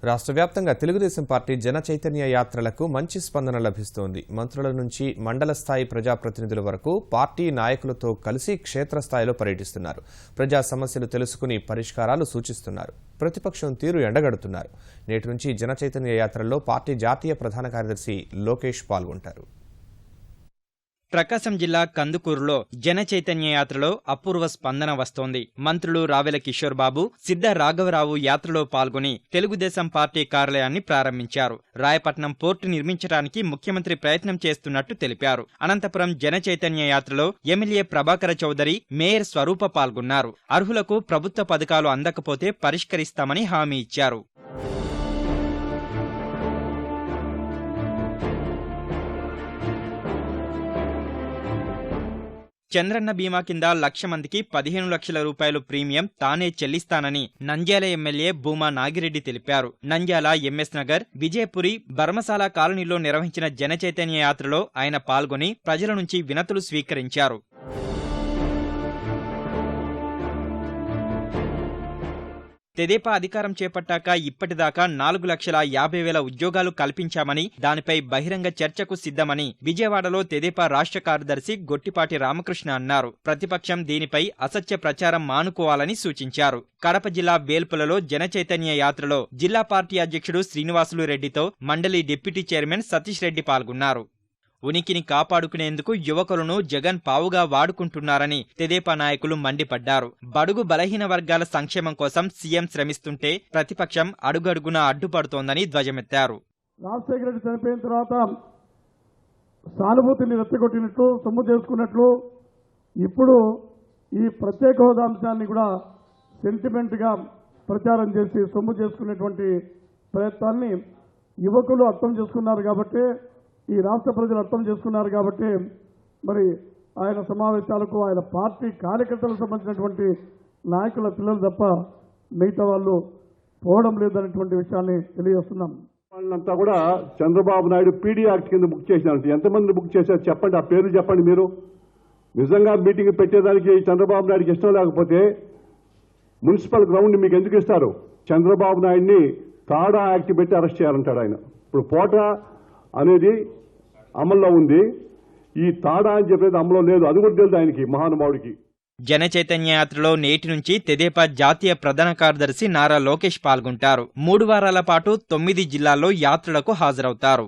రాష్ట్ర వ్యాప్తంగా తెలుగుదేశం పార్టీ జన చైతన్య యాత్రలకు మంచి స్పందన లభిస్తోంది. మంత్రుల నుంచి మండల స్థాయి ప్రజాప్రతినిధుల వరకు పార్టీ నాయకులతో కలిసి క్షేత్రస్థాయిలో పర్యటిస్తున్నారు. ప్రజా సమస్యలు తెలుసుకుని పరిష్కారాలు సూచిస్తున్నారు. ప్రతిపక్షం తీరు ఎండగడుతున్నారు. నేటి నుంచి జన చైతన్య యాత్రల్లో పార్టీ జాతీయ ప్రధాన కార్యదర్శి లోకేష్ పాల్గొంటారు. ప్రకాశం జిల్లా కందుకూరులో జన చైతన్య యాత్రలో అపూర్వ స్పందన వస్తోంది. మంత్రులు రావెల కిషోర్ బాబు, సిద్ధ రాఘవరావు యాత్రలో పాల్గొని తెలుగుదేశం పార్టీ కార్యాలయాన్ని ప్రారంభించారు. రాయపట్నం పోర్టు నిర్మించడానికి ముఖ్యమంత్రి ప్రయత్నం చేస్తున్నట్టు తెలిపారు. అనంతపురం జన చైతన్య యాత్రలో ఎమ్మెల్యే ప్రభాకర చౌదరి, మేయర్ స్వరూప పాల్గొన్నారు. అర్హులకు ప్రభుత్వ పథకాలు అందకపోతే పరిష్కరిస్తామని హామీ ఇచ్చారు. చంద్రన్న బీమా కింద 1,00,000 మందికి 15 లక్షల రూపాయలు ప్రీమియం తానే చెల్లిస్తానని నంద్యాల ఎమ్మెల్యే భూమా నాగిరెడ్డి తెలిపారు. నంద్యాల, ఎంఎస్ నగర్, విజయపురి, బర్మశాల కాలనీలో నిర్వహించిన జన చైతన్య యాత్రలో ఆయన పాల్గొని ప్రజల నుంచి వినతులు స్వీకరించారు. తెదేపా అధికారం చేపట్టాక ఇప్పటిదాకా 4,50,000 ఉద్యోగాలు కల్పించామని, దానిపై బహిరంగ చర్చకు సిద్ధమని విజయవాడలో తెదేపా రాష్ట్ర కార్యదర్శి గొట్టిపాటి రామకృష్ణ అన్నారు. ప్రతిపక్షం దీనిపై అసత్య ప్రచారం మానుకోవాలని సూచించారు. కడప జిల్లా వేల్పులలో జన చైతన్య యాత్రలో జిల్లా పార్టీ అధ్యక్షుడు శ్రీనివాసులు రెడ్డితో మండలి డిప్యూటీ చైర్మన్ సతీష్ రెడ్డి పాల్గొన్నారు. ఉనికిని కాపాడుకునేందుకు యువకులను జగన్ పావుగా వాడుకుంటున్నారని తెదేపా నాయకులు మండిపడ్డారు. బడుగు బలహీన వర్గాల సంక్షేమం కోసం సీఎం శ్రమిస్తుంటే ప్రతిపక్షం అడుగడుగునా అడ్డుపడుతోందని ధ్వజమెత్తారు. రాజశేఖర రెడ్డి చనిపోయిన తర్వాత సానుభూతిని రెచ్చగొట్టినట్లు, సొమ్ము చేసుకున్నట్లు ఇప్పుడు ఈ ప్రత్యేక హోదా అంశాన్ని కూడా సెంటిమెంట్ గా ప్రచారం చేసి సొమ్ము చేసుకునేటువంటి ప్రయత్నాన్ని యువకులు అర్థం చేసుకున్నారు. కాబట్టి ఈ రాష్ట్ర ప్రజలు అర్థం చేసుకున్నారు. కాబట్టి మరి ఆయన సమావేశాలకు ఆయన పార్టీ కార్యకర్తలకు సంబంధించినటువంటి నాయకుల పిల్లలు తప్ప మిగతా వాళ్ళు పోవడం లేదనేటువంటి విషయాన్ని తెలియజేస్తున్నాం. వాళ్ళంతా కూడా చంద్రబాబు నాయుడు పీడీ యాక్ట్ కింద బుక్ చేసినారు. ఎంతమంది బుక్ చేశారు చెప్పండి, ఆ పేర్లు చెప్పండి. మీరు నిజంగా మీటింగ్ పెట్టేదానికి చంద్రబాబు నాయుడుకి ఇష్టం లేకపోతే మున్సిపల్ గ్రౌండ్ మీకు ఎందుకు ఇస్తారు? చంద్రబాబు నాయుడిని తాడా యాక్ట్ పెట్టి అరెస్ట్ చేయాలంటాడు ఆయన. ఇప్పుడు పోటా అనేది అమల్లో ఉంది, ఈ తాడా అని చెప్పేది అమల్లో లేదు. అది కూడా తెలుసు ఆయనకి, మహానుభావుడికి. జన చైతన్య యాత్రలో నేటి నుంచి తెదేపా జాతీయ ప్రధాన కార్యదర్శి నారా లోకేష్ పాల్గొంటారు. 3 వారాల పాటు 9 జిల్లాల్లో యాత్రలకు హాజరవుతారు.